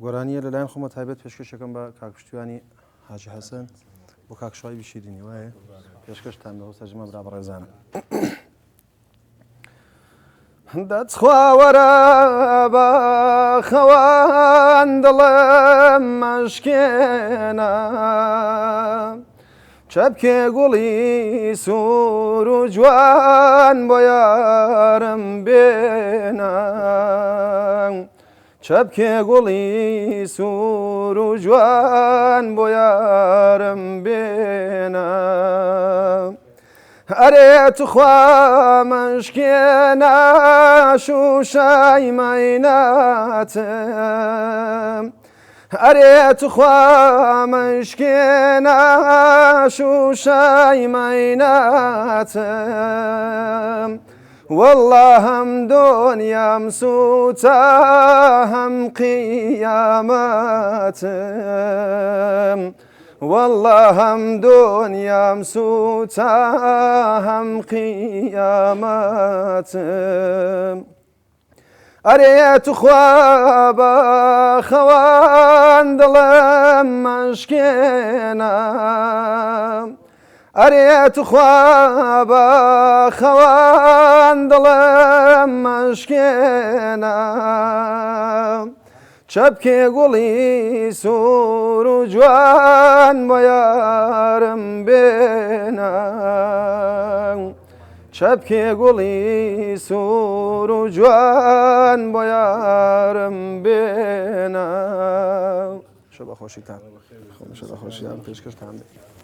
گۆرانیە لەلایەن خۆمە تایبەت پێشکەشەکەم بە کاکپشتیوانی حاجی حەسەن بۆ کاکشڵای شیرینی وایە پێشکەشتان بە هەوسەجمە برا بەڕێزانە دەچخواوەرە بە خەوان دڵم مەشکێنە چەپکێ گوڵی سوور و جوان بۆ یارم بێنە چەپکێ گوڵی سوور و جوان بۆ یارم بێنە ئەرێ توخوا مەشکێنە شوشای مەیناتم ئەرێ توخوا مەشکێنە شوشای مەیناتم والله هەم دۆنیام سووتە هەم قیامەتم والله هەم دۆنیام سووتە هەم قیامەتم ئەرێ توخوا بە خەوان دڵم مەشکێنە ئەرێ توخوا بە خەوان دڵم مەشکێنە چەپکێ گوڵی سوور و جوان بۆ یارم بێنە چەپکێ گوڵی سوور و جوان بۆ یارم بێنە شە بەخۆشیتان خۆشیان پێشکەشتان بێت